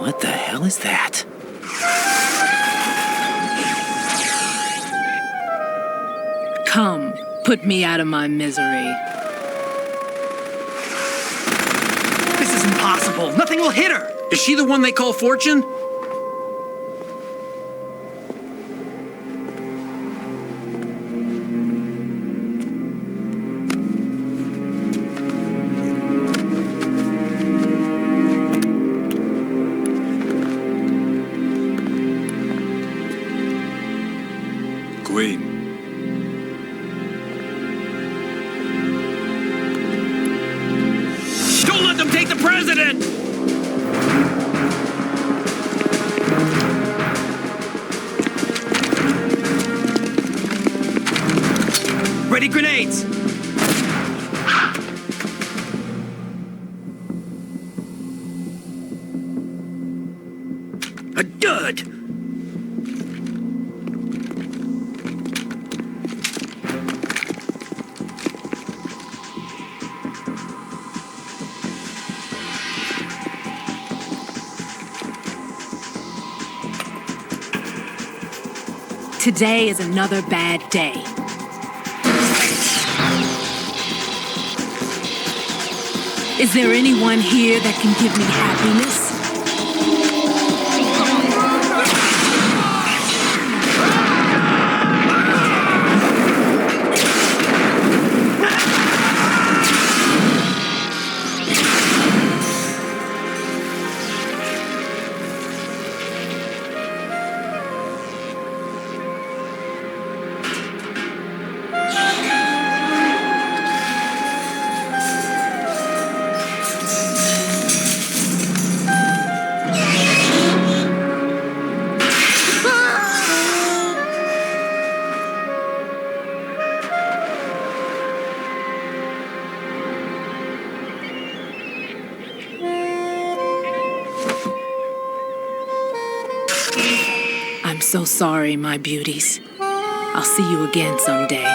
What the hell is that? Come, put me out of my misery. This is impossible. Nothing will hit her. Is she the one they call Fortune? Queen. Don't let them take the president! Ready grenades. A dud! Today is another bad day. Is there anyone here that can give me happiness? I'm so sorry, my beauties. I'll see you again someday.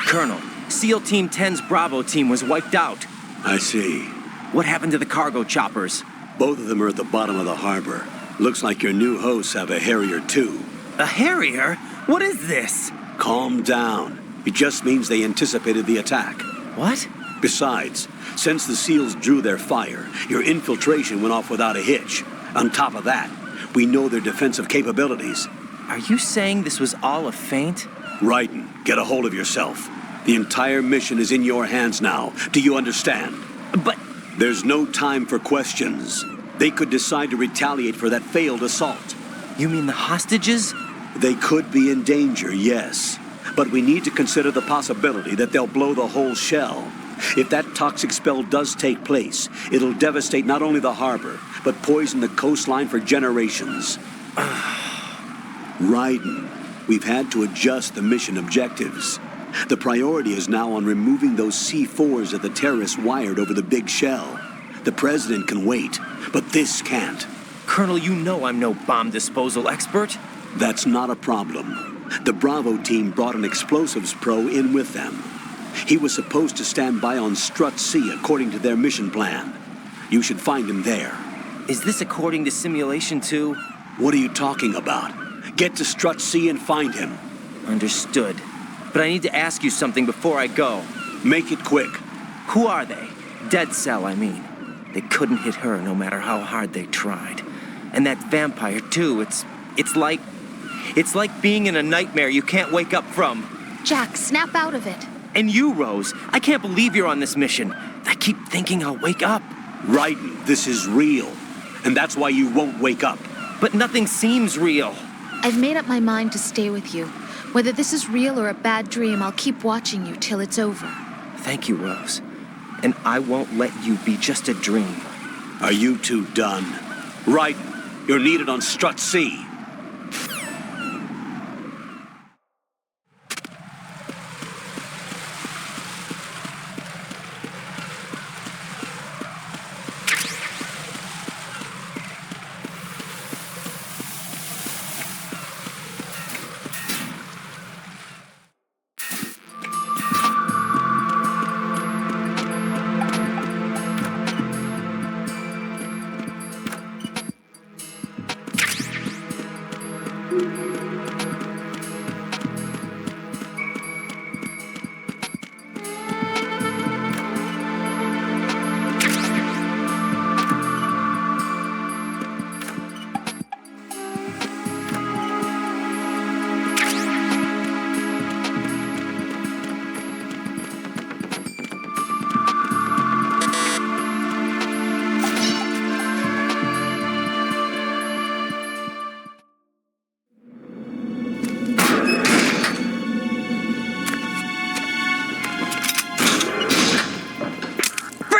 Colonel, SEAL Team 10's Bravo team was wiped out. I see. What happened to the cargo choppers? Both of them are at the bottom of the harbor. Looks like your new hosts have a Harrier too. A Harrier? What is this? Calm down. It just means they anticipated the attack. What? Besides, since the SEALs drew their fire, your infiltration went off without a hitch. On top of that, we know their defensive capabilities. Are you saying this was all a feint? Raiden, get a hold of yourself. The entire mission is in your hands now. Do you understand? But... There's no time for questions. They could decide to retaliate for that failed assault. You mean the hostages? They could be in danger, yes. But we need to consider the possibility that they'll blow the whole shell. If that toxic spell does take place, it'll devastate not only the harbor, but poison the coastline for generations. Raiden, we've had to adjust the mission objectives. The priority is now on removing those C4s that the terrorists wired over the big shell. The president can wait, but this can't. Colonel, you know I'm no bomb disposal expert. That's not a problem. The Bravo team brought an explosives pro in with them. He was supposed to stand by on Strut C according to their mission plan. You should find him there. Is this according to Simulation 2? What are you talking about? Get to Strut C and find him. Understood. But I need to ask you something before I go. Make it quick. Who are they? Dead Cell, I mean. They couldn't hit her no matter how hard they tried. And that vampire, too, it's like being in a nightmare you can't wake up from. Jack, snap out of it. And you, Rose, I can't believe you're on this mission. I keep thinking I'll wake up. Raiden, this is real. And that's why you won't wake up. But nothing seems real. I've made up my mind to stay with you. Whether this is real or a bad dream, I'll keep watching you till it's over. Thank you, Rose. And I won't let you be just a dream. Are you two done? Raiden, you're needed on Strut C.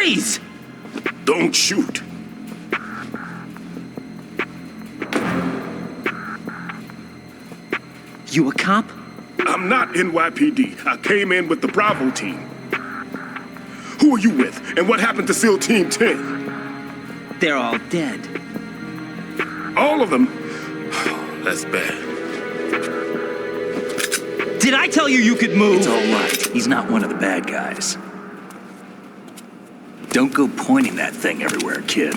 Freeze! Don't shoot. You a cop? I'm not NYPD. I came in with the Bravo team. Who are you with? And what happened to SEAL Team 10? They're all dead. All of them? That's bad. Did I tell you you could move? It's all right. He's not one of the bad guys. Don't go pointing that thing everywhere, kid.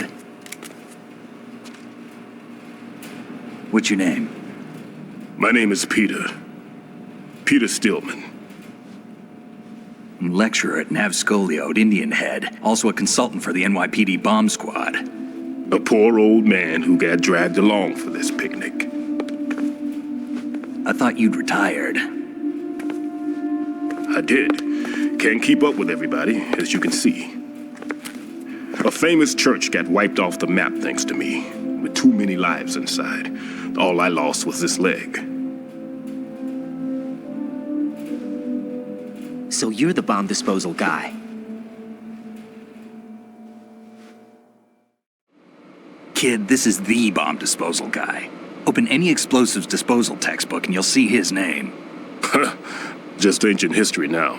What's your name? My name is Peter. Peter Stillman. Lecturer at Nav Scolio at Indian Head. Also a consultant for the NYPD bomb squad. A poor old man who got dragged along for this picnic. I thought you'd retired. I did. Can't keep up with everybody, as you can see. A famous church got wiped off the map thanks to me, with too many lives inside. All I lost was this leg. So you're the bomb disposal guy. Kid, this is the bomb disposal guy. Open any explosives disposal textbook and you'll see his name. Just ancient history now.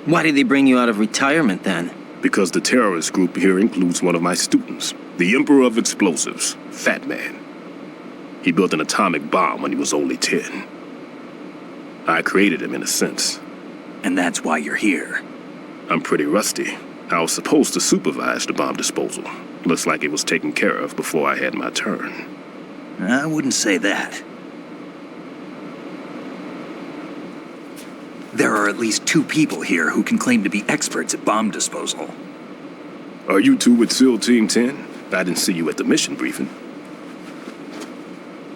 Why did they bring you out of retirement then? Because the terrorist group here includes one of my students, the Emperor of Explosives, Fat Man. He built an atomic bomb when he was only 10. I created him in a sense. And that's why you're here. I'm pretty rusty. I was supposed to supervise the bomb disposal. Looks like it was taken care of before I had my turn. I wouldn't say that. There are at least 2 people here who can claim to be experts at bomb disposal. Are you two with SEAL Team 10? I didn't see you at the mission briefing.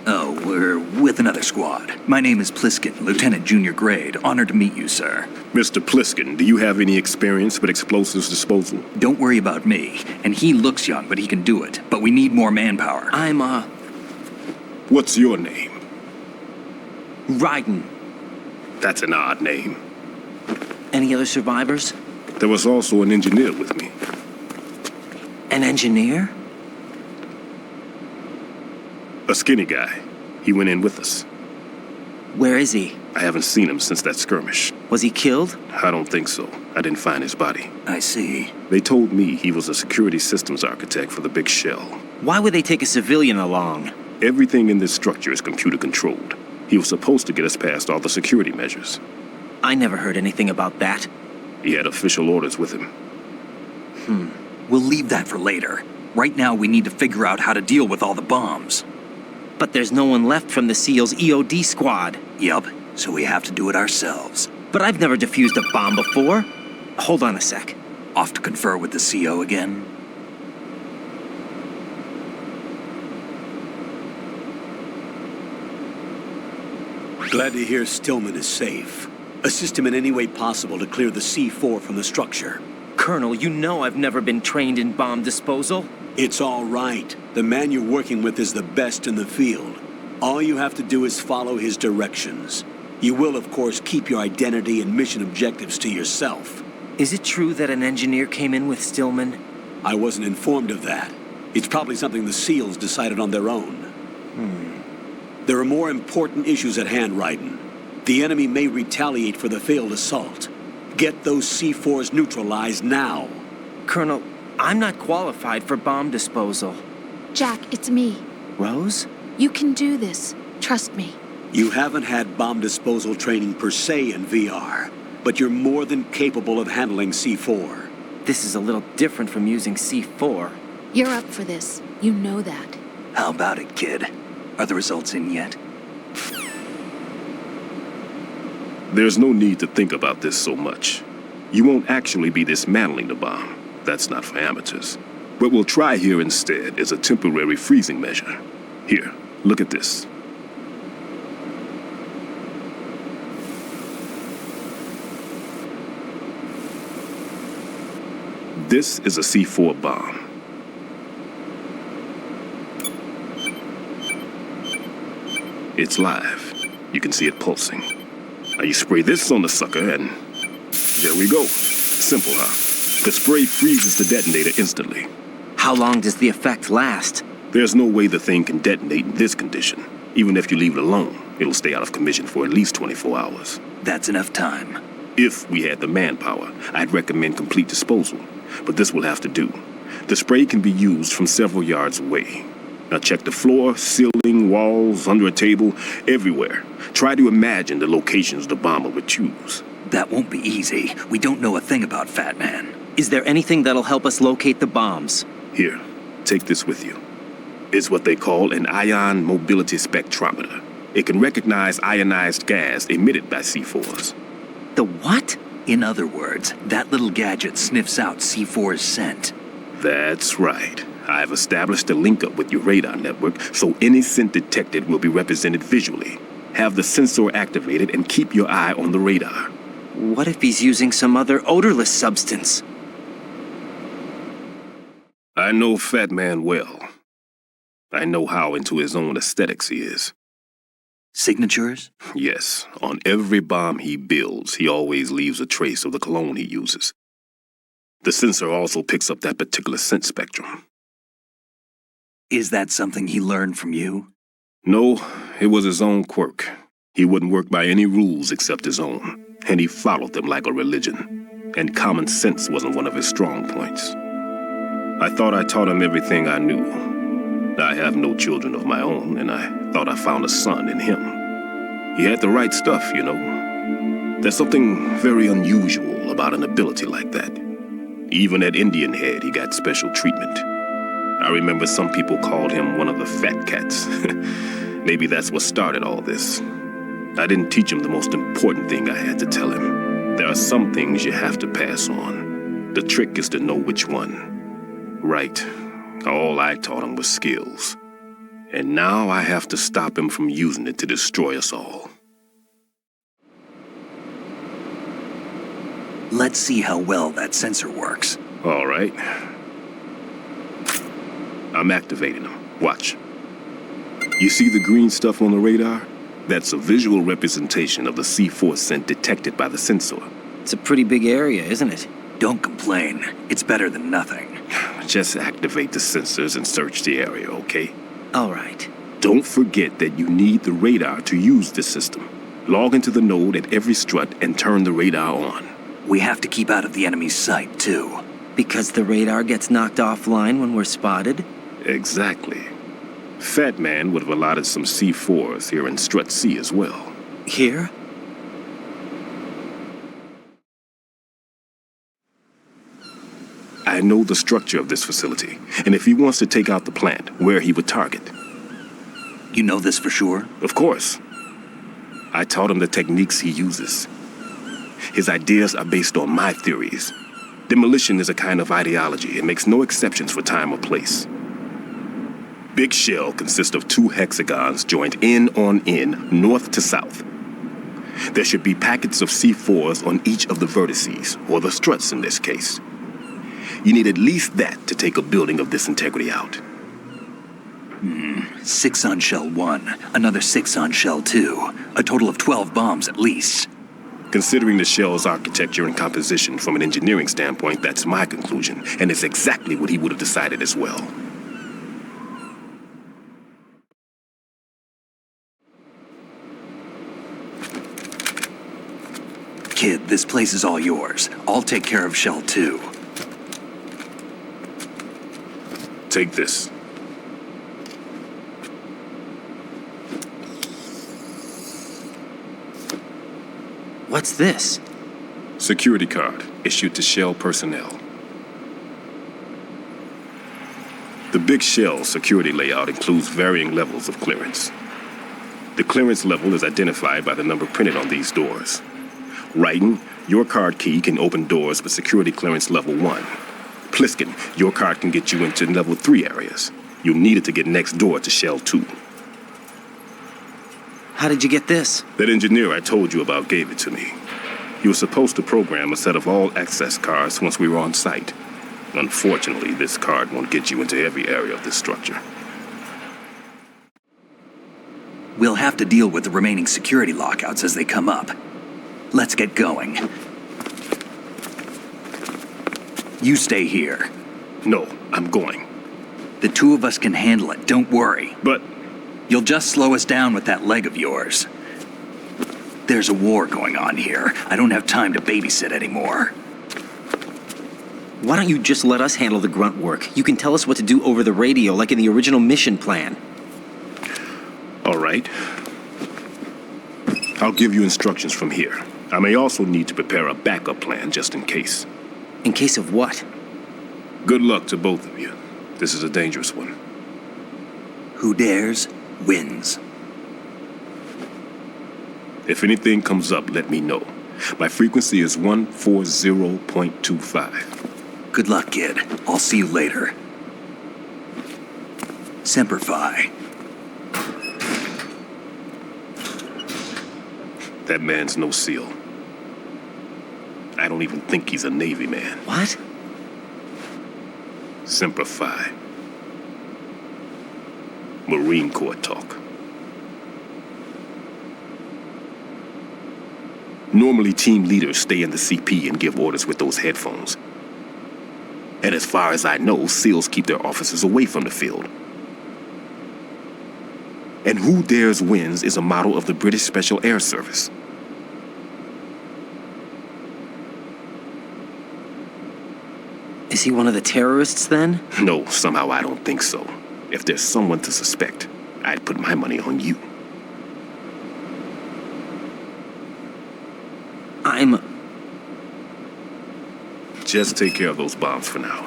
Oh, we're with another squad. My name is Pliskin, Lieutenant Junior Grade. Honored to meet you, sir. Mr. Pliskin, do you have any experience with explosives disposal? Don't worry about me. And he looks young, but he can do it. But we need more manpower. I'm, What's your name? Raiden. That's an odd name. Any other survivors? There was also an engineer with me. An engineer? A skinny guy. He went in with us. Where is he? I haven't seen him since that skirmish. Was he killed? I don't think so. I didn't find his body. I see. They told me he was a security systems architect for the big shell. Why would they take a civilian along? Everything in this structure is computer controlled. He was supposed to get us past all the security measures. I never heard anything about that. He had official orders with him. We'll leave that for later. Right now, we need to figure out how to deal with all the bombs. But there's no one left from the SEAL's EOD squad. Yup, so we have to do it ourselves. But I've never defused a bomb before. Hold on a sec. Off to confer with the CO again? Glad to hear Stillman is safe. Assist him in any way possible to clear the C4 from the structure. Colonel, you know I've never been trained in bomb disposal. It's all right. The man you're working with is the best in the field. All you have to do is follow his directions. You will, of course, keep your identity and mission objectives to yourself. Is it true that an engineer came in with Stillman? I wasn't informed of that. It's probably something the SEALs decided on their own. There are more important issues at hand, Raiden. The enemy may retaliate for the failed assault. Get those C4s neutralized now. Colonel, I'm not qualified for bomb disposal. Jack, it's me. Rose? You can do this. Trust me. You haven't had bomb disposal training per se in VR, but you're more than capable of handling C4. This is a little different from using C4. You're up for this. You know that. How about it, kid? Are the results in yet? There's no need to think about this so much. You won't actually be dismantling the bomb. That's not for amateurs. What we'll try here instead is a temporary freezing measure. Here, look at this. This is a C4 bomb. It's live. You can see it pulsing. Now you spray this on the sucker and there we go. Simple, huh? The spray freezes the detonator instantly. How long does the effect last? There's no way the thing can detonate in this condition. Even if you leave it alone, it'll stay out of commission for at least 24 hours. That's enough time. If we had the manpower, I'd recommend complete disposal. But this will have to do. The spray can be used from several yards away. Now check the floor, ceiling, walls, under a table, everywhere. Try to imagine the locations the bomber would choose. That won't be easy. We don't know a thing about Fat Man. Is there anything that'll help us locate the bombs? Here, take this with you. It's what they call an ion mobility spectrometer. It can recognize ionized gas emitted by C4s. The what? In other words, that little gadget sniffs out C4's scent. That's right. I've established a link up with your radar network, so any scent detected will be represented visually. Have the sensor activated and keep your eye on the radar. What if he's using some other odorless substance? I know Fat Man well. I know how into his own aesthetics he is. Signatures? Yes, on every bomb he builds, he always leaves a trace of the cologne he uses. The sensor also picks up that particular scent spectrum. Is that something he learned from you? No, it was his own quirk. He wouldn't work by any rules except his own, and he followed them like a religion. And common sense wasn't one of his strong points. I thought I taught him everything I knew. I have no children of my own, and I thought I found a son in him. He had the right stuff, you know. There's something very unusual about an ability like that. Even at Indian Head, he got special treatment. I remember some people called him one of the fat cats. Maybe that's what started all this. I didn't teach him the most important thing I had to tell him. There are some things you have to pass on. The trick is to know which one. Right. All I taught him was skills. And now I have to stop him from using it to destroy us all. Let's see how well that sensor works. All right. I'm activating them. Watch. You see the green stuff on the radar? That's a visual representation of the C4 scent detected by the sensor. It's a pretty big area, isn't it? Don't complain. It's better than nothing. Just activate the sensors and search the area, okay? All right. Don't forget that you need the radar to use this system. Log into the node at every strut and turn the radar on. We have to keep out of the enemy's sight, too. Because the radar gets knocked offline when we're spotted? Exactly. Fat Man would have allotted some C4s here in Strut C as well. Here? I know the structure of this facility, and if he wants to take out the plant, where he would target. You know this for sure? Of course. I taught him the techniques he uses. His ideas are based on my theories. Demolition is a kind of ideology. It makes no exceptions for time or place. Big shell consists of 2 hexagons joined end on end, north to south. There should be packets of C4s on each of the vertices, or the struts in this case. You need at least that to take a building of this integrity out. 6 on shell 1, another 6 on shell 2. A total of 12 bombs at least. Considering the shell's architecture and composition from an engineering standpoint, that's my conclusion, and it's exactly what he would have decided as well. Kid, this place is all yours. I'll take care of shell 2. Take this. What's this? Security card issued to Shell personnel. The big shell security layout includes varying levels of clearance. The clearance level is identified by the number printed on these doors. Writing, your card key can open doors with security clearance level 1. Pliskin, your card can get you into level 3 areas. You'll need it to get next door to shell 2. How did you get this? That engineer I told you about gave it to me. He was supposed to program a set of all-access cards once we were on site. Unfortunately, this card won't get you into every area of this structure. We'll have to deal with the remaining security lockouts as they come up. Let's get going. You stay here. No, I'm going. The two of us can handle it, don't worry. But You'll just slow us down with that leg of yours. There's a war going on here. I don't have time to babysit anymore. Why don't you just let us handle the grunt work? You can tell us what to do over the radio, like in the original mission plan. all right. I'll give you instructions from here. I may also need to prepare a backup plan just in case. In case of what? Good luck to both of you. This is a dangerous one. Who dares, wins. If anything comes up, let me know. My frequency is 140.25. Good luck, kid. I'll see you later. Semper Fi. That man's no SEAL. I don't even think he's a Navy man. What? Semper Fi. Marine Corps talk. Normally, team leaders stay in the CP and give orders with those headphones. And as far as I know, SEALs keep their officers away from the field. And who dares wins is a model of the British Special Air Service. Is he one of the terrorists then? No, somehow I don't think so. If there's someone to suspect, I'd put my money on you. Just take care of those bombs for now.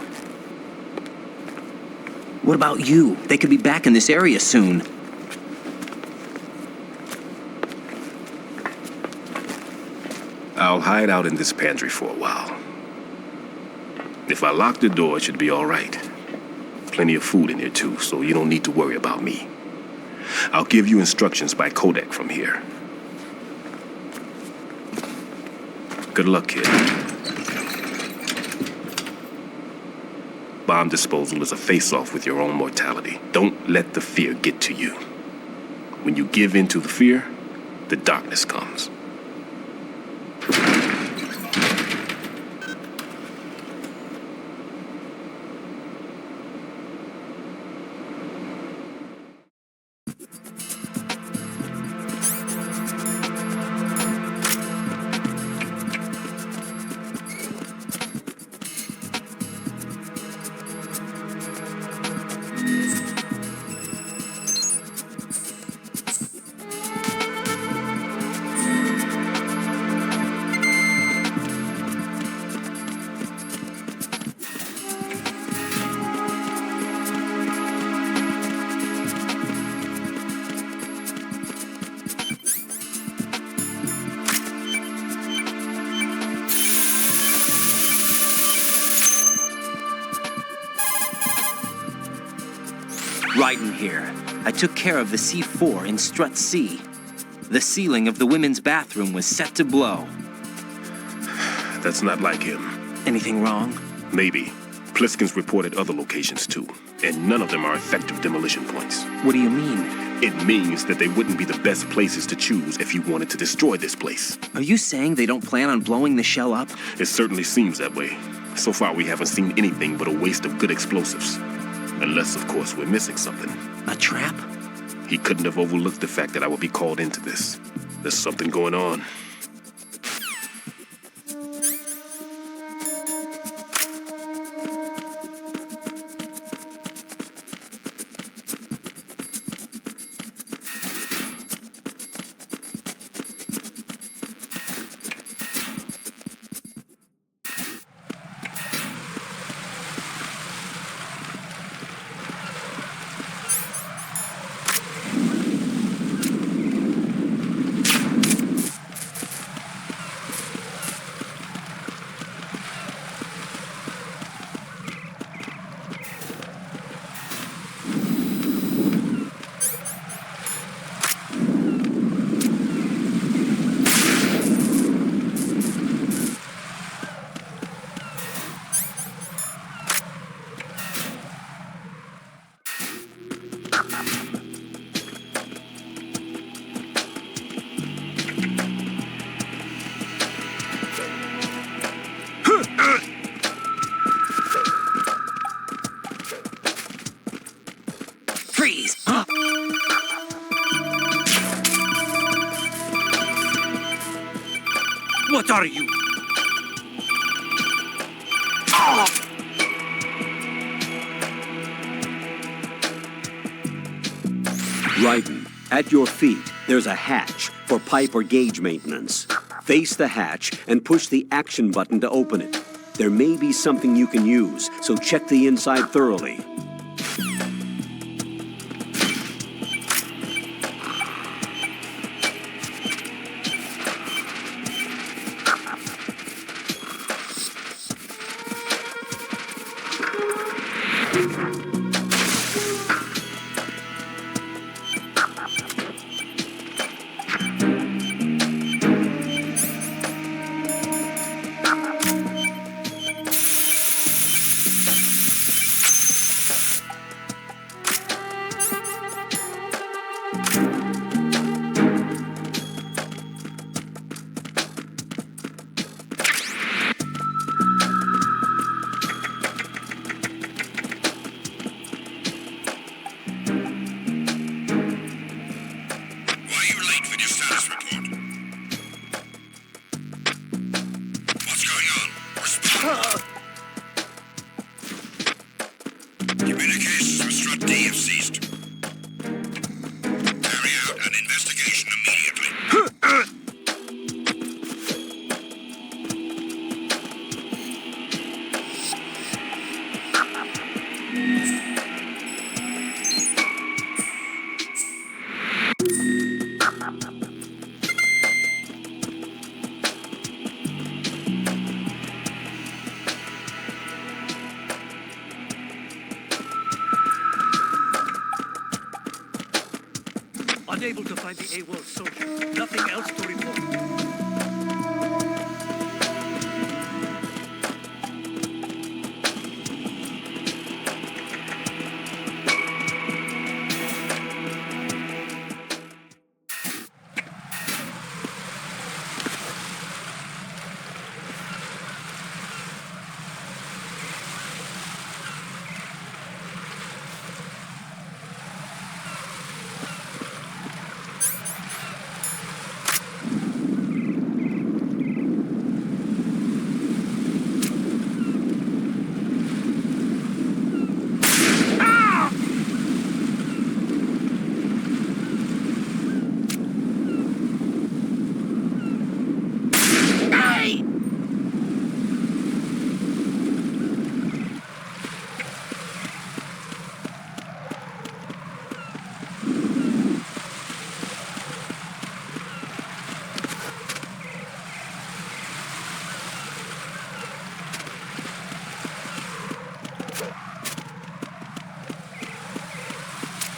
What about you? They could be back in this area soon. I'll hide out in this pantry for a while. If I lock the door, it should be all right. Plenty of food in here too, so you don't need to worry about me. I'll give you instructions by codec from here. Good luck, kid. Bomb disposal is a face-off with your own mortality. Don't let the fear get to you. When you give in to the fear, the darkness comes. Right in here. I took care of the C4 in Strut C. The ceiling of the women's bathroom was set to blow. That's not like him. Anything wrong? Maybe. Pliskin's reported other locations too, and none of them are effective demolition points. What do you mean? It means that they wouldn't be the best places to choose if you wanted to destroy this place. Are you saying they don't plan on blowing the shell up? It certainly seems that way. So far, we haven't seen anything but a waste of good explosives. Unless, of course, we're missing something. A trap? He couldn't have overlooked the fact that I would be called into this. There's something going on. Freeze! What are you? Raiden, at your feet, there's a hatch for pipe or gauge maintenance. Face the hatch and push the action button to open it. There may be something you can use, so check the inside thoroughly. Communications with Strut D have ceased. Carry out an investigation immediately. Unable to find the AWOL soldier. Nothing else to report.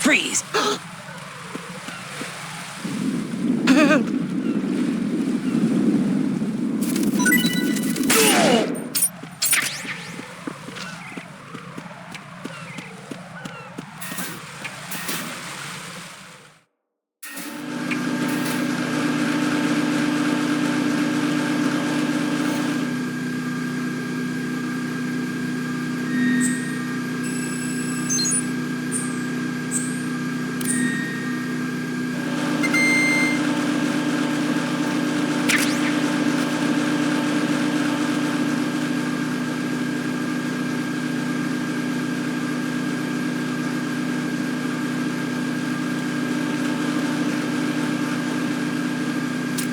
Freeze!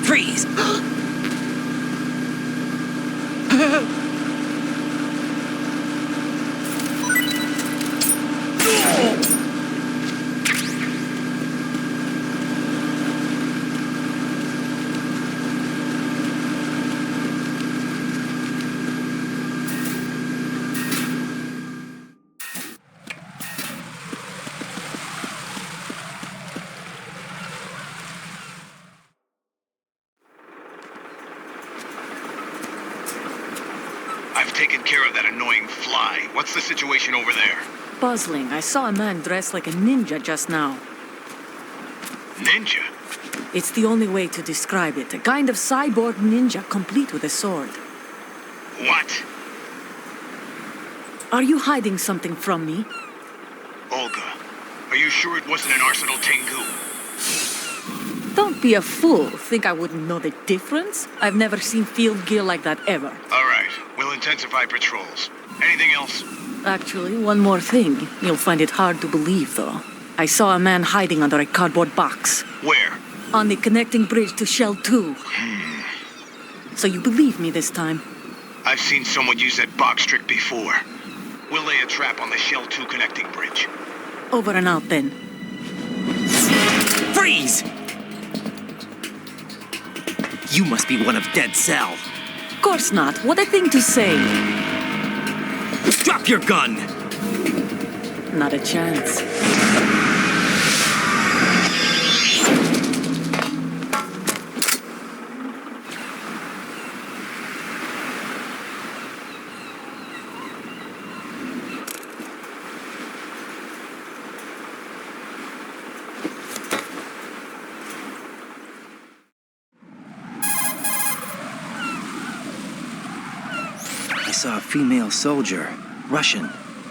Freeze! I've taken care of that annoying fly. What's the situation over there? Puzzling. I saw a man dressed like a ninja just now. Ninja? It's the only way to describe it. A kind of cyborg ninja complete with a sword. What? Are you hiding something from me? Olga, Are you sure it wasn't an Arsenal Tengu? Don't be a fool. Think I wouldn't know the difference? I've never seen field gear like that ever. All right. We'll intensify patrols. Anything else? Actually, one more thing. You'll find it hard to believe, though. I saw a man hiding under a cardboard box. Where? On the connecting bridge to Shell 2. So you believe me this time? I've seen someone use that box trick before. We'll lay a trap on the Shell 2 connecting bridge. Over and out, then. Freeze! You must be one of Dead Cell. Of course not. What a thing to say. Drop your gun! Not a chance. I saw a female soldier. Russian.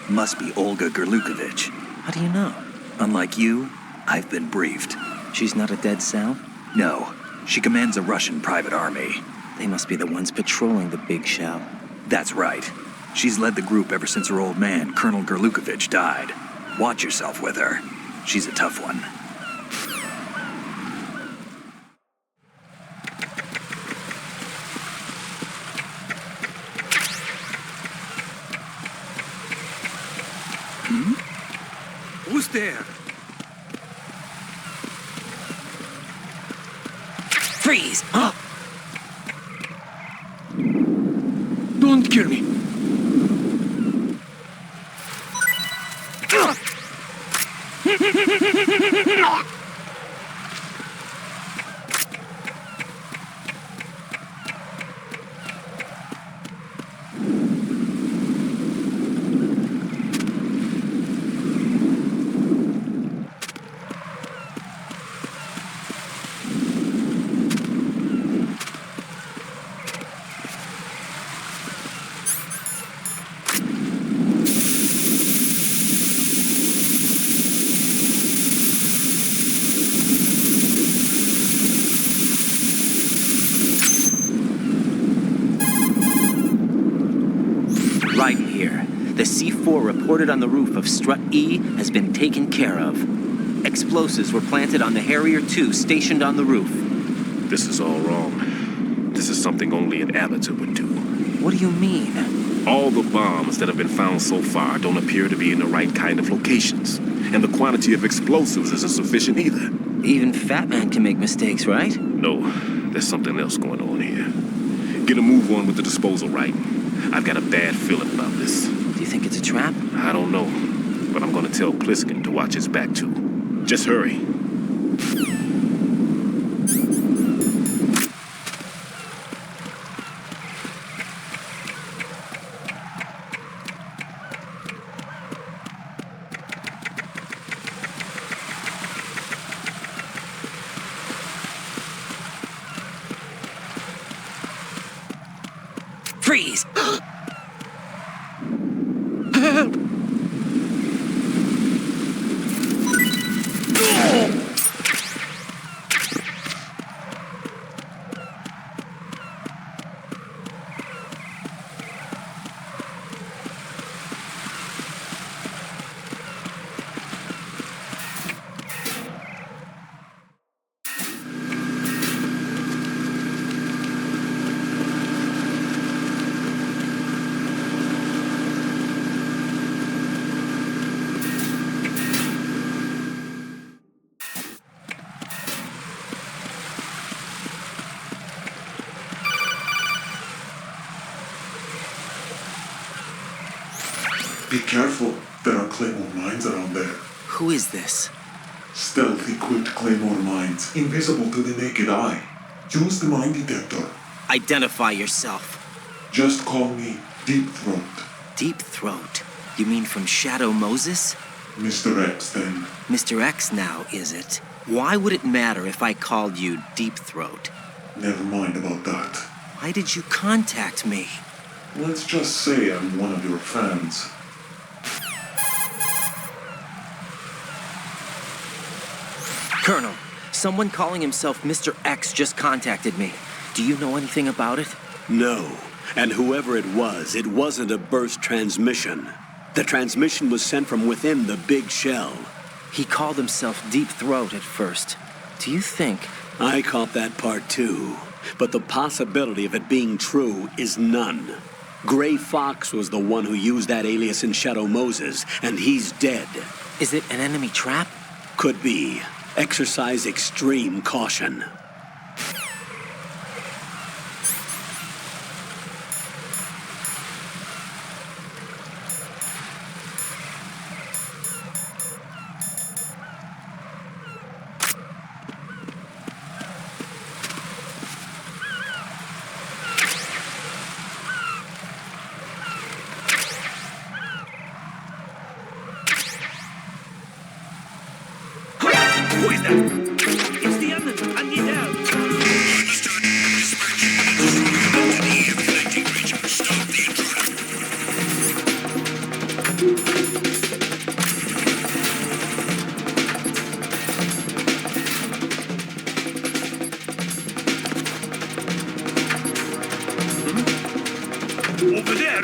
Must be Olga Gerlukovich. How do you know? Unlike you, I've been briefed. She's not a Dead Cell? No, she commands a Russian private army. They must be the ones patrolling the big shell. That's right. She's led the group ever since her old man, Colonel Gerlukovich, died. Watch yourself with her. She's a tough one. Who's there? Freeze! Don't kill me. Right here. The C4 reported on the roof of Strut E has been taken care of. Explosives were planted on the Harrier 2 stationed on the roof. This is all wrong. This is something only an amateur would do. What do you mean? All the bombs that have been found so far don't appear to be in the right kind of locations. And the quantity of explosives isn't sufficient either. Even Fat Man can make mistakes, right? No, there's something else going on here. Get a move on with the disposal, right? I've got a bad feeling about this. Do you think it's a trap? I don't know, but I'm gonna tell Pliskin to watch his back too. Just hurry. Freeze! Help! Be careful, there are claymore mines around there. Who is this? Stealth-equipped claymore mines, invisible to the naked eye. Use the mine detector. Identify yourself. Just call me Deep Throat. Deep Throat? You mean from Shadow Moses? Mr. X, then. Mr. X now, is it? Why would it matter if I called you Deep Throat? Never mind about that. Why did you contact me? Let's just say I'm one of your fans. Colonel, someone calling himself Mr. X just contacted me. Do you know anything about it? No. And whoever it wasn't a burst transmission. The transmission was sent from within the big shell. He called himself Deep Throat at first. Do you think... I caught that part too. But the possibility of it being true is none. Gray Fox was the one who used that alias in Shadow Moses, and he's dead. Is it an enemy trap? Could be. Exercise extreme caution. Who is that? It's the others. I need help. Understood. Dispatching to the air collecting region. Stop the intruder. Over there.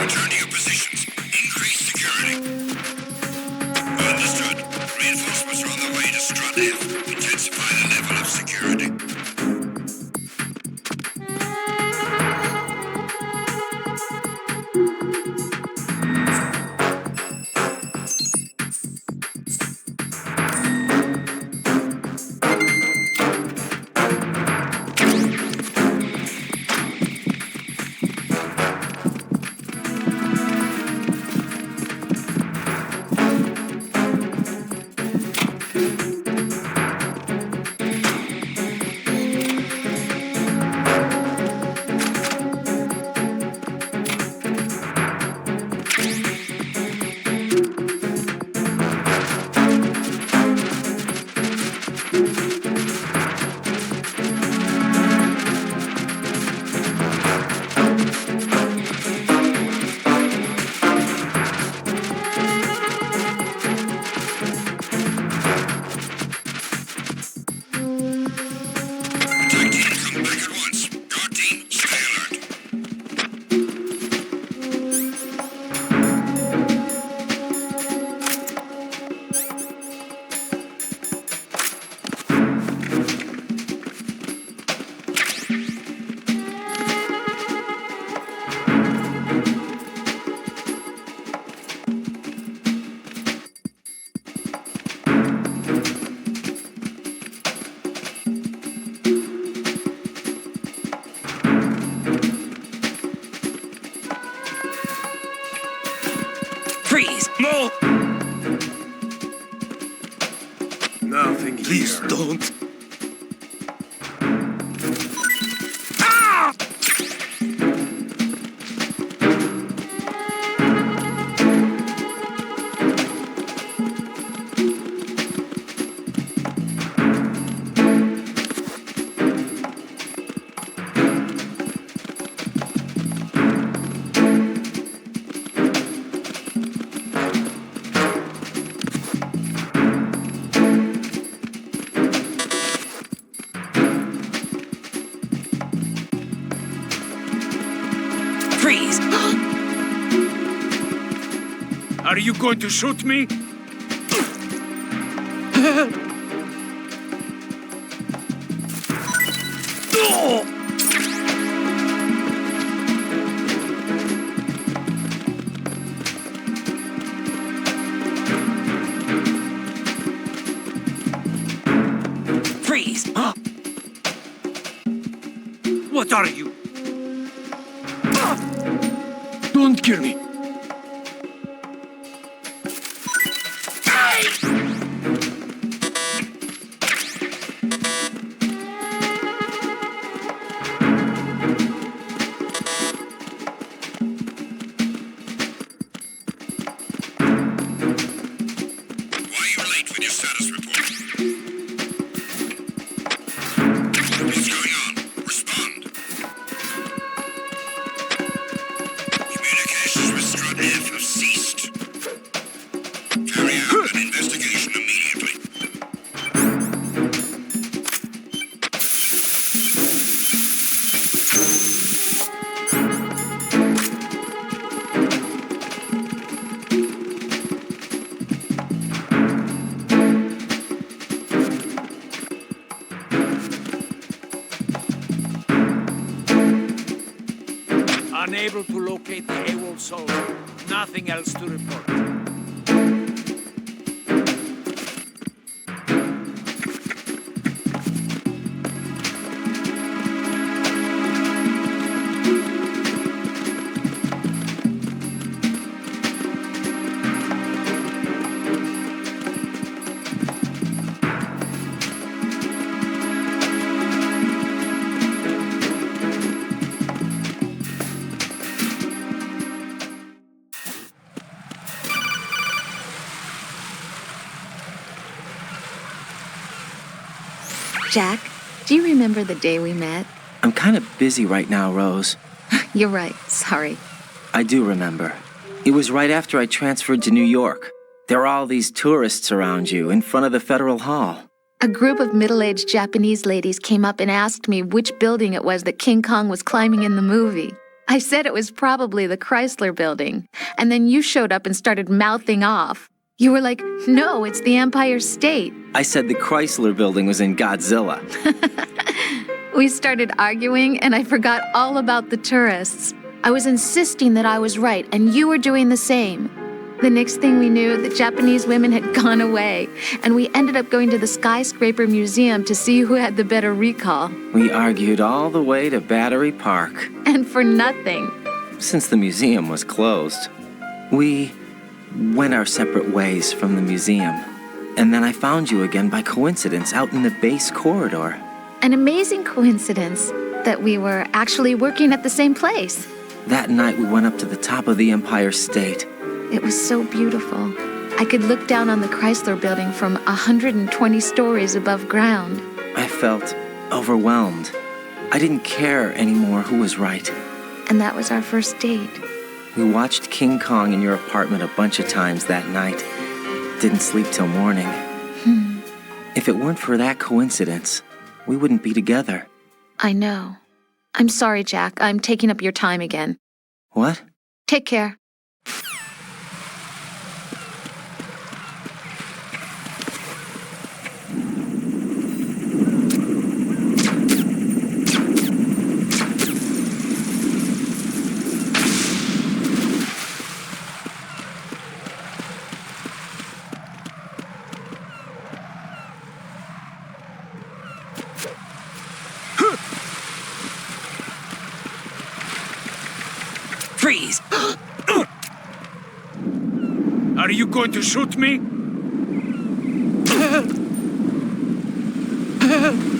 Return to your positions. Increase security. Understood. Reinforcements are on the way to Strut F. Intensify the level of security. Nothing here. Please don't. Freeze! Are you going to shoot me? Freeze! What are you? Don't kill me. Why are you late with your status report? What's going on? Respond. Communications with Strut F have ceased. Carry out an investigation immediately. Unable to locate the AWOL soul. Nothing else to report. Jack, do you remember the day we met? I'm kind of busy right now, Rose. You're right. Sorry. I do remember. It was right after I transferred to New York. There are all these tourists around you in front of the Federal Hall. A group of middle-aged Japanese ladies came up and asked me which building it was that King Kong was climbing in the movie. I said it was probably the Chrysler Building. And then you showed up and started mouthing off. You were like, no, it's the Empire State. I said the Chrysler Building was in Godzilla. We started arguing, and I forgot all about the tourists. I was insisting that I was right, and you were doing the same. The next thing we knew, the Japanese women had gone away, and we ended up going to the Skyscraper Museum to see who had the better recall. We argued all the way to Battery Park. And for nothing. Since the museum was closed, we went our separate ways from the museum. And then I found you again by coincidence out in the base corridor. An amazing coincidence that we were actually working at the same place. That night we went up to the top of the Empire State. It was so beautiful. I could look down on the Chrysler Building from 120 stories above ground. I felt overwhelmed. I didn't care anymore who was right. And that was our first date. We watched King Kong in your apartment a bunch of times that night. Didn't sleep till morning. If it weren't for that coincidence, we wouldn't be together. I know. I'm sorry, Jack. I'm taking up your time again. What? Take care. Freeze! Are you going to shoot me? Freeze!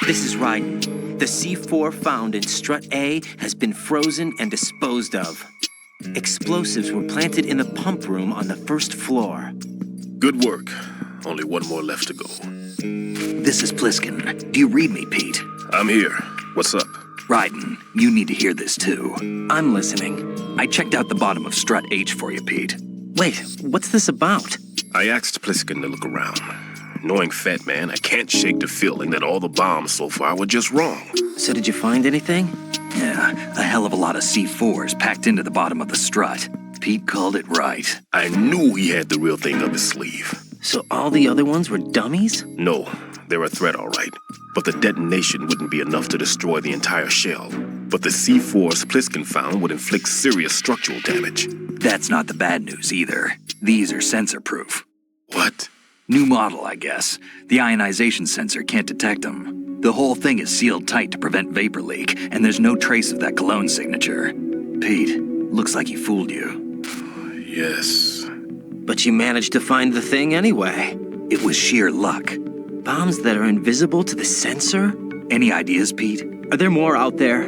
This is Ryden. The C4 found in strut A has been frozen and disposed of. Explosives were planted in the pump room on the first floor. Good work. Only one more left to go. This is Pliskin. Do you read me, Pete? I'm here. What's up? Ryden, you need to hear this too. I'm listening. I checked out the bottom of strut H for you, Pete. Wait, what's this about? I asked Pliskin to look around. Knowing Fat Man, I can't shake the feeling that all the bombs so far were just wrong. So did you find anything? Yeah, a hell of a lot of C4s packed into the bottom of the strut. Pete called it right. I knew he had the real thing up his sleeve. So all the other ones were dummies? No, they're a threat, all right. But the detonation wouldn't be enough to destroy the entire shell. But the C4s Pliskin found would inflict serious structural damage. That's not the bad news either. These are sensor-proof. What? New model, I guess. The ionization sensor can't detect them. The whole thing is sealed tight to prevent vapor leak, and there's no trace of that cologne signature. Pete, looks like he fooled you. Yes. But you managed to find the thing anyway. It was sheer luck. Bombs that are invisible to the sensor? Any ideas, Pete? Are there more out there?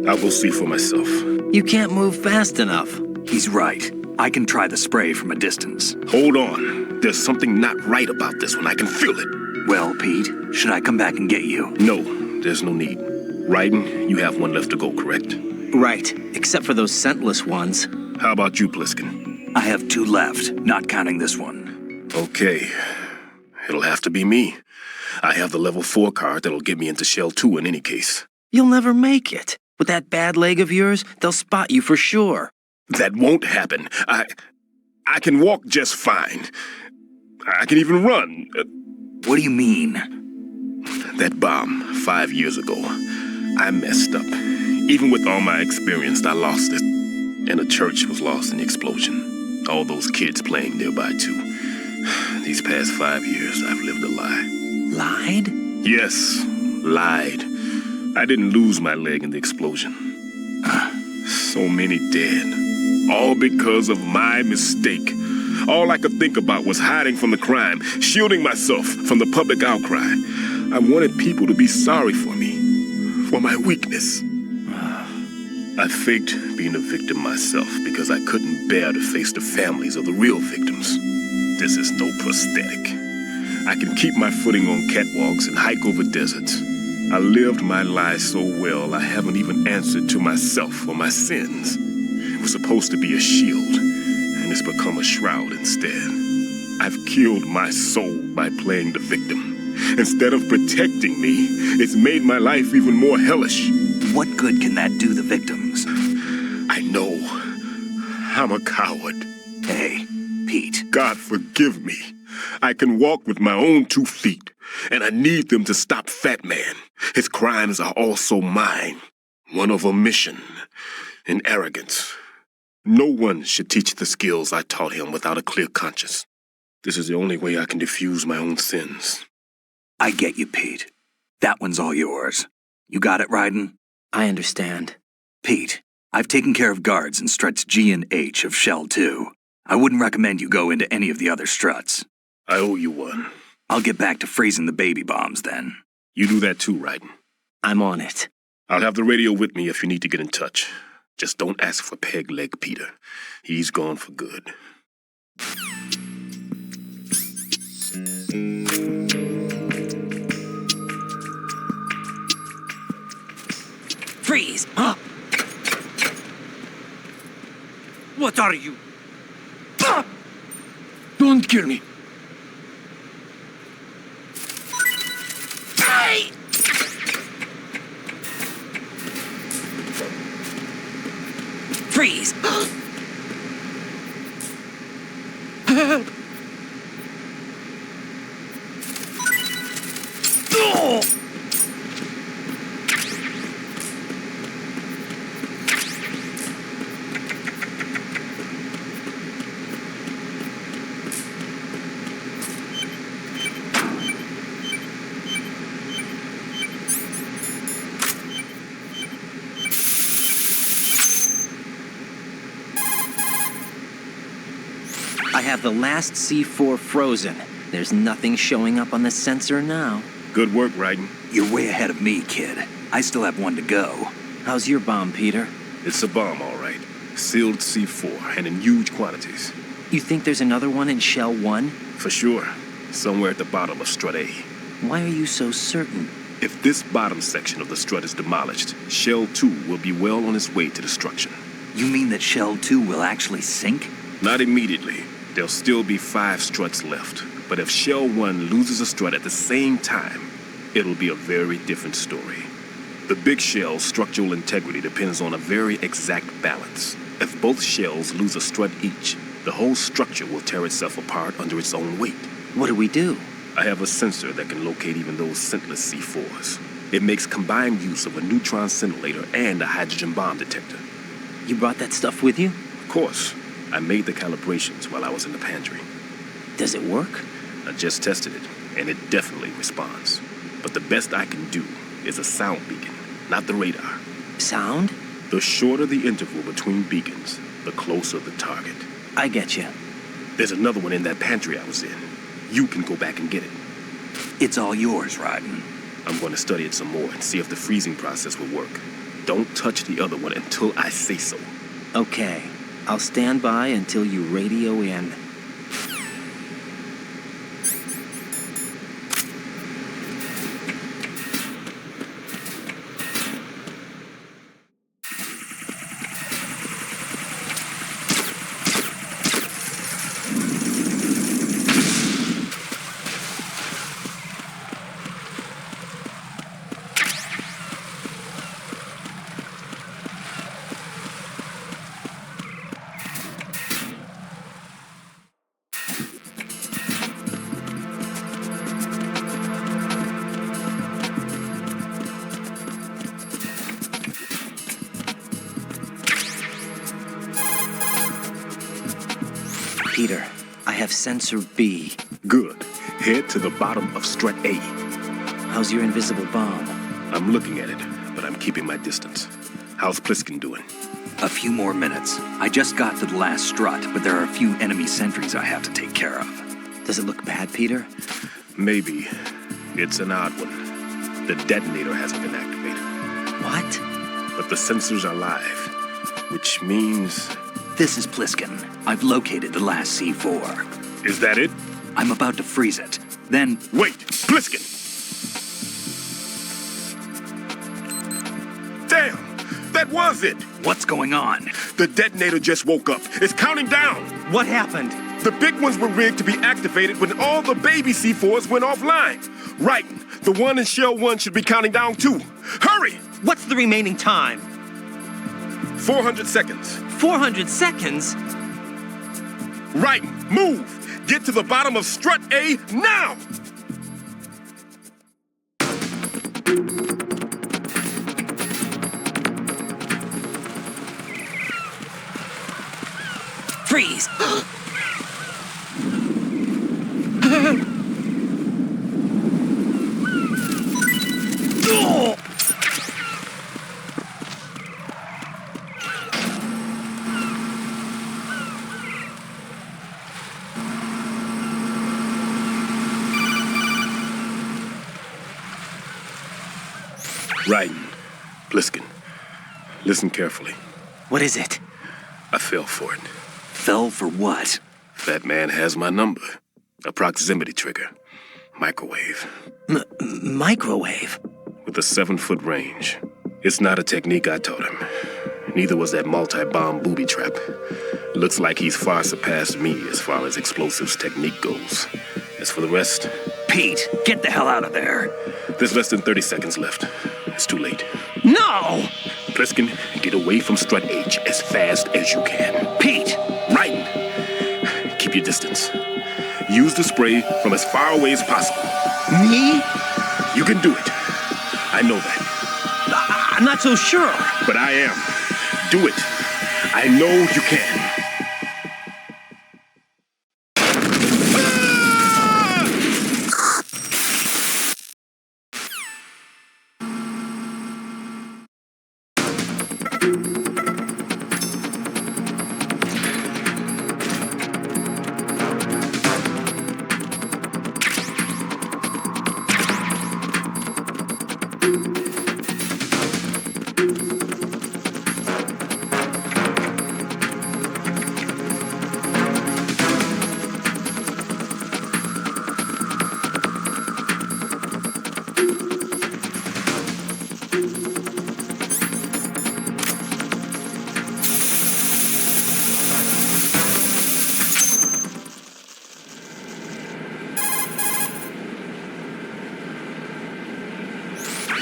I'll go see for myself. You can't move fast enough. He's right. I can try the spray from a distance. Hold on. There's something not right about this one. I can feel it. Well, Pete, should I come back and get you? No, there's no need. Ryden, you have one left to go, correct? Right, except for those scentless ones. How about you, Pliskin? I have 2 left, not counting this one. Okay. It'll have to be me. I have the level 4 card that'll get me into Shell 2 in any case. You'll never make it. With that bad leg of yours, they'll spot you for sure. That won't happen. I can walk just fine. I can even run. What do you mean? That bomb, 5 years ago. I messed up. Even with all my experience, I lost it. And the church was lost in the explosion. All those kids playing nearby, too. These past 5 years, I've lived a lie. Lied? Yes, lied. I didn't lose my leg in the explosion. So many dead. All because of my mistake. All I could think about was hiding from the crime, shielding myself from the public outcry. I wanted people to be sorry for me, for my weakness. I faked being a victim myself because I couldn't bear to face the families of the real victims. This is no prosthetic. I can keep my footing on catwalks and hike over deserts. I lived my life so well I haven't even answered to myself for my sins. It was supposed to be a shield, and it's become a shroud instead. I've killed my soul by playing the victim. Instead of protecting me, it's made my life even more hellish. What good can that do the victims? I know. I'm a coward. Hey, Pete. God forgive me. I can walk with my own 2 feet, and I need them to stop Fat Man. His crimes are also mine. One of omission and arrogance. No one should teach the skills I taught him without a clear conscience. This is the only way I can diffuse my own sins. I get you, Pete. That one's all yours. You got it, Ryden? I understand. Pete, I've taken care of guards in struts G and H of Shell 2. I wouldn't recommend you go into any of the other struts. I owe you one. I'll get back to freezing the baby bombs then. You do that too, Ryden. I'm on it. I'll have the radio with me if you need to get in touch. Just don't ask for Peg Leg Peter. He's gone for good. Freeze! Huh? What are you? Don't kill me. Hey! Freeze! I have the last C4 frozen. There's nothing showing up on the sensor now. Good work, Raiden. You're way ahead of me, kid. I still have one to go. How's your bomb, Peter? It's a bomb, all right. Sealed C4, and in huge quantities. You think there's another one in Shell 1? For sure. Somewhere at the bottom of Strut A. Why are you so certain? If this bottom section of the strut is demolished, Shell 2 will be well on its way to destruction. You mean that Shell 2 will actually sink? Not immediately. There'll still be 5 struts left. But if Shell 1 loses a strut at the same time, it'll be a very different story. The big shell's structural integrity depends on a very exact balance. If both shells lose a strut each, the whole structure will tear itself apart under its own weight. What do we do? I have a sensor that can locate even those scentless C4s. It makes combined use of a neutron scintillator and a hydrogen bomb detector. You brought that stuff with you? Of course. I made the calibrations while I was in the pantry. Does it work? I just tested it, and it definitely responds. But the best I can do is a sound beacon, not the radar. Sound? The shorter the interval between beacons, the closer the target. I get you. There's another one in that pantry I was in. You can go back and get it. It's all yours, Raiden. I'm going to study it some more and see if the freezing process will work. Don't touch the other one until I say so. Okay. I'll stand by until you radio in. Peter, I have sensor B. Good. Head to the bottom of Strut A. How's your invisible bomb? I'm looking at it, but I'm keeping my distance. How's Pliskin doing? A few more minutes. I just got to the last strut, but there are a few enemy sentries I have to take care of. Does it look bad, Peter? Maybe. It's an odd one. The detonator hasn't been activated. What? But the sensors are live, which means... This is Pliskin. I've located the last C4. Is that it? I'm about to freeze it. Then... Wait! Pliskin! Damn! That was it! What's going on? The detonator just woke up. It's counting down! What happened? The big ones were rigged to be activated when all the baby C4s went offline. Right. The one in Shell 1 should be counting down too. Hurry! What's the remaining time? 400 seconds. 400 seconds? Right. Move! Get to the bottom of Strut A now! Freeze! Right. Pliskin, listen carefully. What is it? I fell for it. Fell for what? Fat man has my number. A proximity trigger. Microwave. Microwave? With a 7-foot range. It's not a technique I taught him. Neither was that multi-bomb booby trap. Looks like he's far surpassed me as far as explosives technique goes. As for the rest... Pete, get the hell out of there. There's less than 30 seconds left. It's too late. No! Pliskin, get away from Strut H as fast as you can. Pete! Right! Keep your distance. Use the spray from as far away as possible. Me? You can do it. I know that. I'm not so sure. But I am. Do it. I know you can.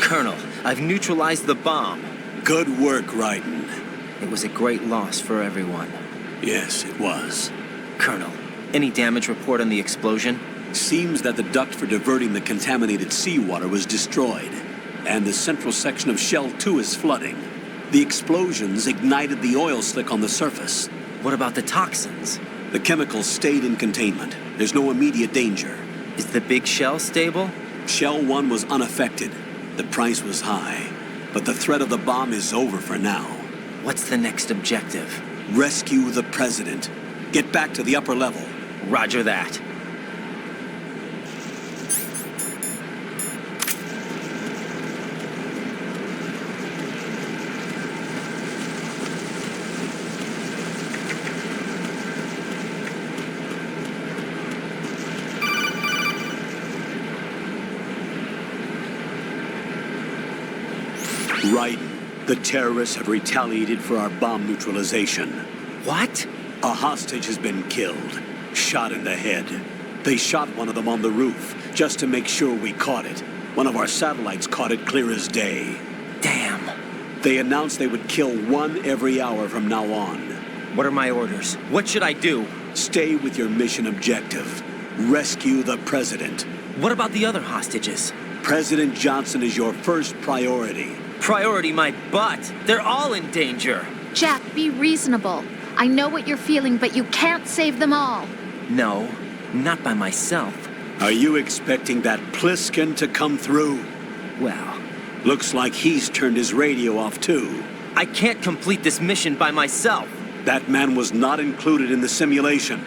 Colonel, I've neutralized the bomb. Good work, Raiden. It was a great loss for everyone. Yes, it was. Colonel, any damage report on the explosion? Seems that the duct for diverting the contaminated seawater was destroyed, and the central section of Shell 2 is flooding. The explosions ignited the oil slick on the surface. What about the toxins? The chemicals stayed in containment. There's no immediate danger. Is the big shell stable? Shell 1 was unaffected. The price was high, but the threat of the bomb is over for now. What's the next objective? Rescue the president. Get back to the upper level. Roger that. Raiden, the terrorists have retaliated for our bomb neutralization. What? A hostage has been killed, shot in the head. They shot one of them on the roof, just to make sure we caught it. One of our satellites caught it clear as day. Damn. They announced they would kill one every hour from now on. What are my orders? What should I do? Stay with your mission objective. Rescue the president. What about the other hostages? President Johnson is your first priority. Priority my butt. They're all in danger. Jack, be reasonable. I know what you're feeling, but you can't save them all. No, not by myself. Are you expecting that Pliskin to come through? Well, looks like he's turned his radio off too. I can't complete this mission by myself. That man was not included in the simulation.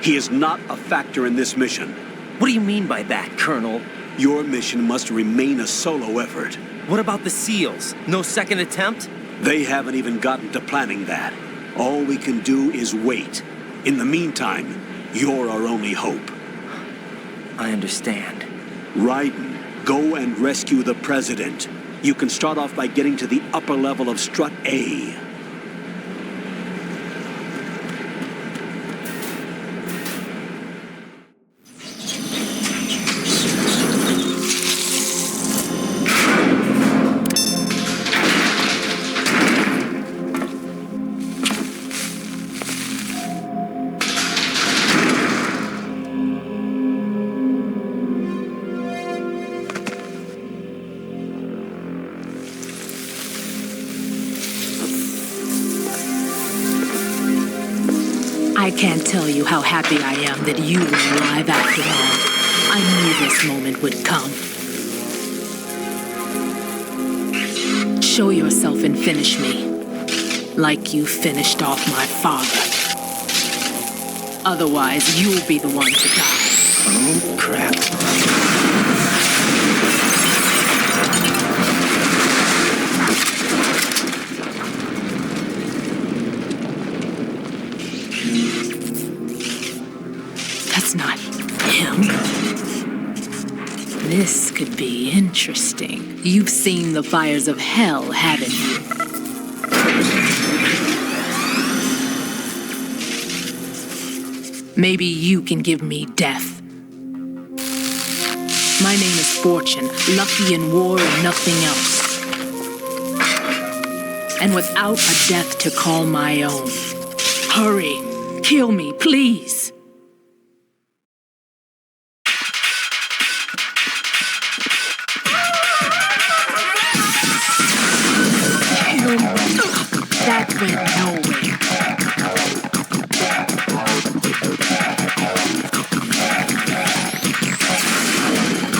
He is not a factor in this mission. What do you mean by that, Colonel? Your mission must remain a solo effort. What about the SEALs? No second attempt? They haven't even gotten to planning that. All we can do is wait. In the meantime, you're our only hope. I understand. Raiden, go and rescue the president. You can start off by getting to the upper level of Strut A. I can't tell you how happy I am that you were alive after all. I knew this moment would come. Show yourself and finish me, like you finished off my father. Otherwise, you'll be the one to die. Oh, crap. This could be interesting. You've seen the fires of hell, haven't you? Maybe you can give me death. My name is Fortune, lucky in war and nothing else. And without a death to call my own. Hurry, kill me, please. That went nowhere.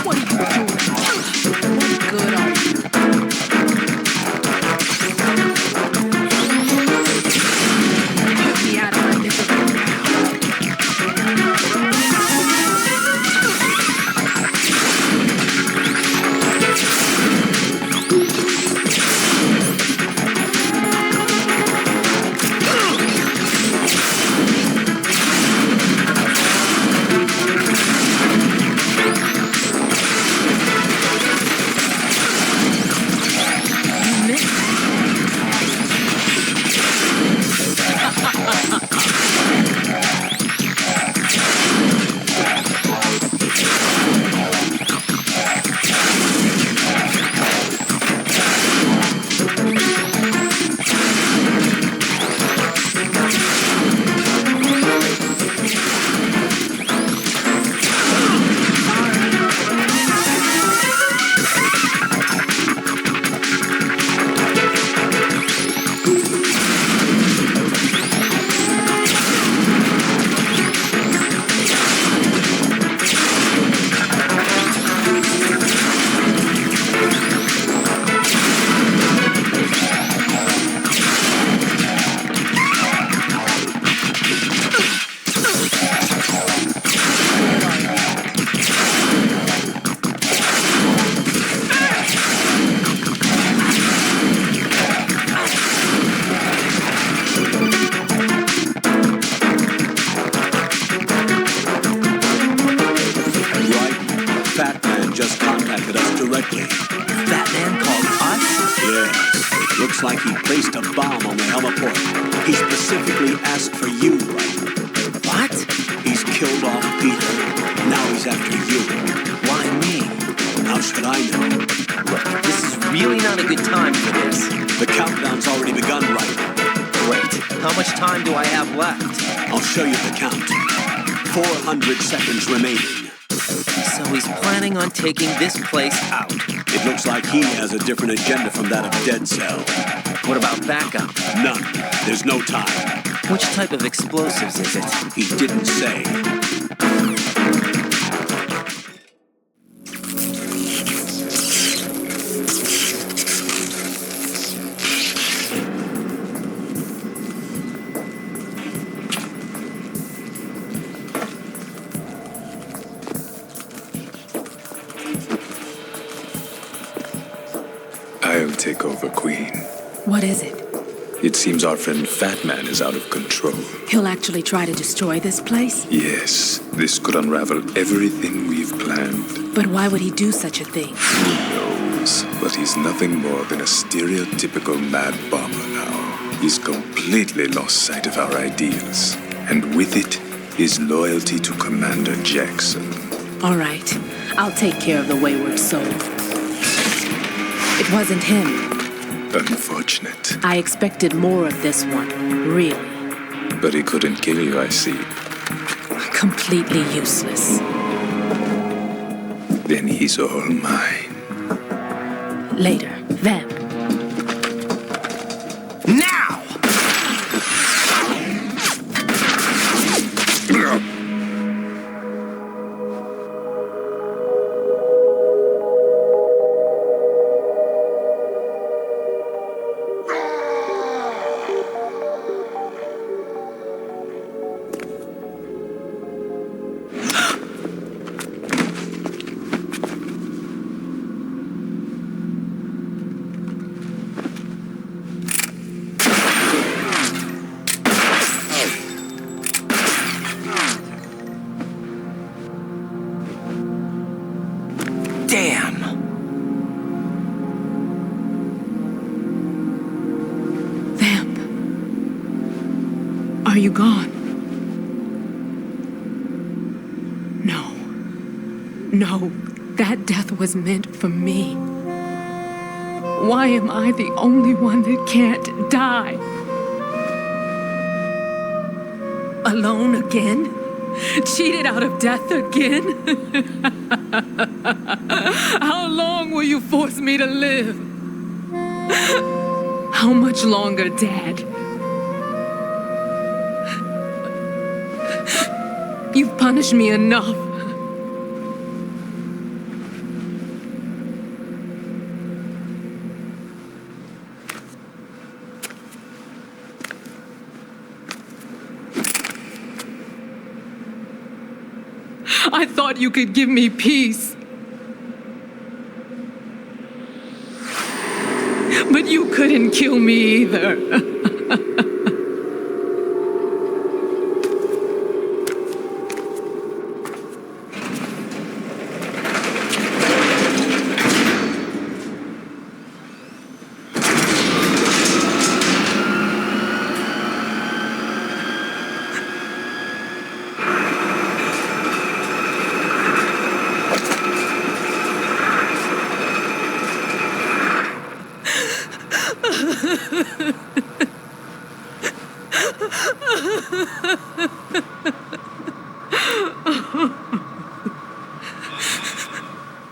What are you doing? What good are you? Get me out of my misery now. Looks like he placed a bomb on the heliport. He specifically asked for you, right? What? He's killed off Peter. Now he's after you. Why me? How should I know? Look, this is really not a good time for this. The countdown's already begun, right? Great. How much time do I have left? I'll show you the count. 400 seconds remaining. So he's planning on taking this place out. It looks like he has a different agenda from that of Dead Cell. What about backup? None. There's no time. Which type of explosives is it? He didn't say. I'll take over, Queen. What is it? It seems our friend Fat Man is out of control. He'll actually try to destroy this place? Yes, this could unravel everything we've planned. But why would he do such a thing? Who knows? But he's nothing more than a stereotypical mad bomber now. He's completely lost sight of our ideals. And with it, his loyalty to Commander Jackson. All right. I'll take care of the wayward soul. It wasn't him. Unfortunate. I expected more of this one, really. But he couldn't kill you, I see. Completely useless. Then he's all mine. Later, then. Now! you gone? No. No, that death was meant for me. Why am I the only one that can't die? Alone again? Cheated out of death again? How long will you force me to live? How much longer, Dad? You've punished me enough. I thought you could give me peace. But you couldn't kill me either.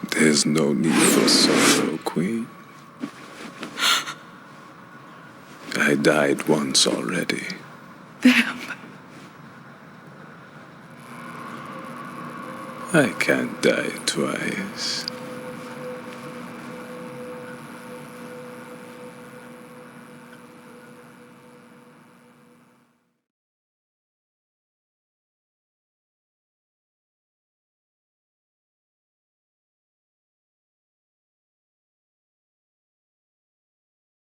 There's no need for sorrow, Queen. I died once already. Them. I can't die twice.